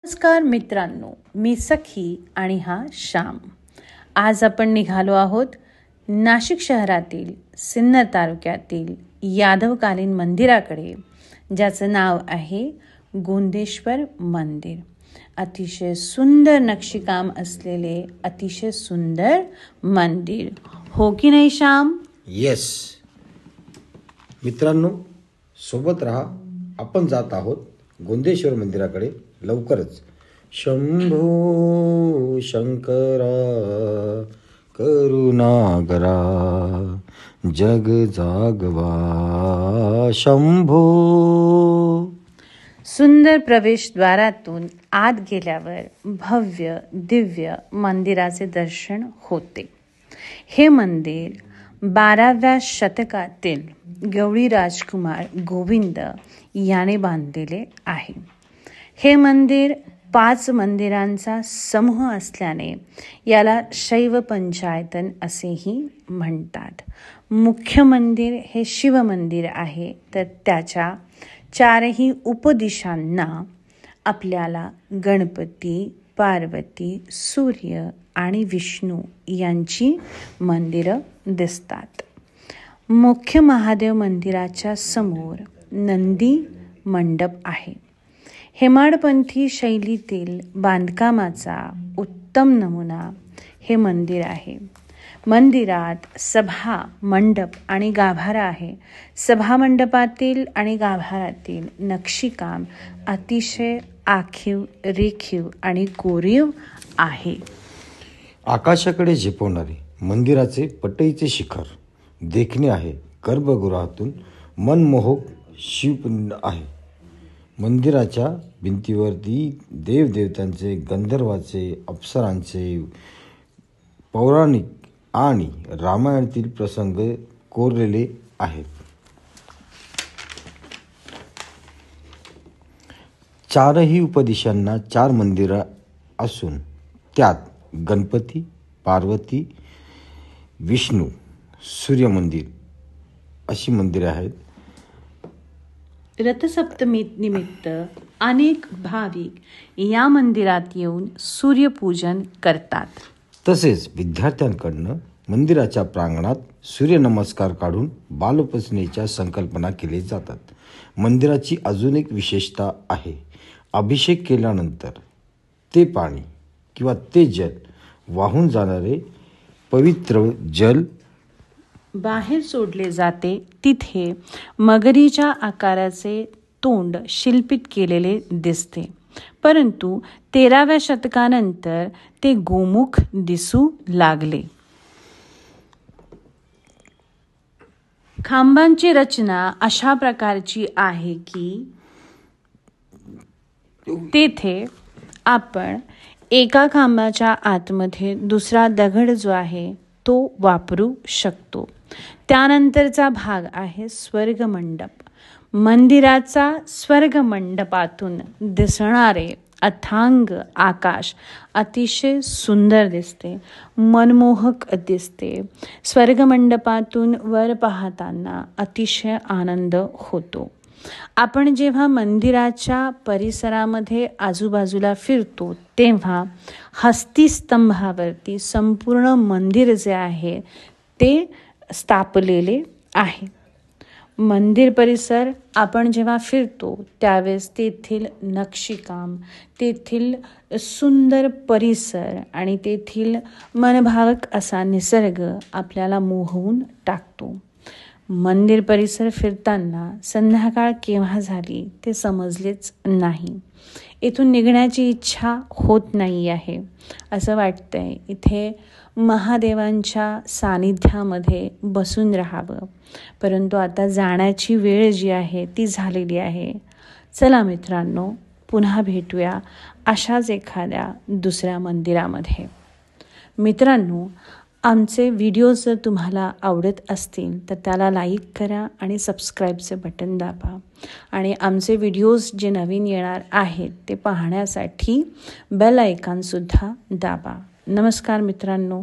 नमस्कार मित्रांनो, मी सखी आणि हा श्याम. आज आपण निघालो आहोत नाशिक शहरातील सिन्नर तालुक्यातील यादवकालीन मंदिराकडे, ज्याचं नाव आहे गोंदेश्वर मंदिर. अतिशय सुंदर नक्षीकाम असलेले अतिशय सुंदर मंदिर, हो की नाही श्याम? येस मित्रांनो, सोबत राहा. आपण जात आहोत गोंदेश्वर मंदिराकडे लवकरच. शंभो शंकरा करुणागरा जग जागवा शंभो. सुंदर प्रवेशद्वारातून आत गेल्यावर भव्य दिव्य मंदिराचे दर्शन होते. हे मंदिर 12व्या शतकातील गवळी राजकुमार गोविंद याने बांधलेले आहे. हे मंदिर 5 मंदिरांचा समूह असल्याने याला शैव पंचायतन असेही म्हणतात. मुख्य मंदिर हे शिव मंदिर आहे, तर त्याच्या 4ही उपदिशांना आपल्याला गणपती, पार्वती, सूर्य आणि विष्णू यांची मंदिरं दिसतात. मुख्य महादेव मंदिराच्या समोर नंदी मंडप आहे. हेमाडपंथी शैलीतील बांधकामाचा उत्तम नमुना हे मंदिर आहे. मंदिरात सभा मंडप आणि गाभारा आहे. सभा मंडपातील आणि गाभारातील नक्षीकाम अतिशय आखीव, रेखीव आणि कोरीव आहे. आकाशाकडे झेपवणारे मंदिराचे पटईचे शिखर देखणे आहे. गर्भगृहातून मनमोहक शिवपिंड आहे. मंदिराच्या भिंतीवरती देवदेवतांचे, गंधर्वांचे, अप्सरांचे, पौराणिक आणि रामायणातील प्रसंग कोरलेले आहेत. 4ही उपदिशांना 4 मंदिरं असून त्यात गणपती, पार्वती, विष्णू, सूर्य मंदिर अशी मंदिरे आहेत. रथसप्तमी निमित्त अनेक भाविक या मंदिरात येऊन सूर्यपूजन करतात. तसेच विद्यार्थ्यांकडनं मंदिराच्या प्रांगणात सूर्यनमस्कार काढून बालोपासनेच्या संकल्पना केल्या जातात. मंदिराची अजून एक विशेषता आहे. अभिषेक केल्यानंतर ते पाणी किंवा ते जल वाहून जाणारे पवित्र जल बाहेर सोडले जाते. तिथे मगरीच्या आकाराचे तोंड शिल्पित केलेले दिसते, परंतु 13व्या शतकानंतर ते गोमुख दिसू लागले. खांबांची रचना अशा प्रकारची आहे की तेथे आपण एका खांबाच्या आतमध्ये दुसरा दगड जो आहे तो वापरू शकतो. त्यानंतरचा भाग आहे स्वर्गमंडप. मंदिराचा स्वर्गमंडपातून दिसणारे अथांग आकाश अतिशय सुंदर दिसते, मनमोहक दिसते. स्वर्गमंडपातून वर पाहताना अतिशय आनंद होतो. आपण जेव्हा मंदिराच्या परिसरामध्ये आजूबाजूला फिरतो तेव्हा हस्तिस्तंभावरती संपूर्ण मंदिर जे आहे ते स्थापलेले आहे. मंदिर परिसर आपण जेव्हा फिरतो त्यावेळेस तेथील नक्षीकाम, तेथील सुंदर परिसर आणि तेथील मनभावक असा निसर्ग आपल्याला मोहवून टाकतो. मंदिर परिसर फिरताना संध्याकाळ केव्हा झाली ते समजलेच नाही. इथून निघण्याची इच्छा होत नाही आहे. असं वाटतंय इथे महादेवांच्या सानिध्यामध्ये बसून राहावं, परंतु आता जाण्याची वेळ जी आहे ती झालेली आहे. चला मित्रांनो, पुन्हा भेटूया अशाच एखाद्या दुसऱ्या मंदिरामध्ये. मित्रांनो, आमचे व्हिडिओज जर तुम्हाला आवडत असतील तर त्याला लाईक करा आणि सबस्क्राईबचे बटन दाबा. आणि आमचे व्हिडिओज जे नवीन येणार आहेत ते पाहण्यासाठी बेल आयकॉनसुद्धा दाबा. नमस्कार मित्रांनो.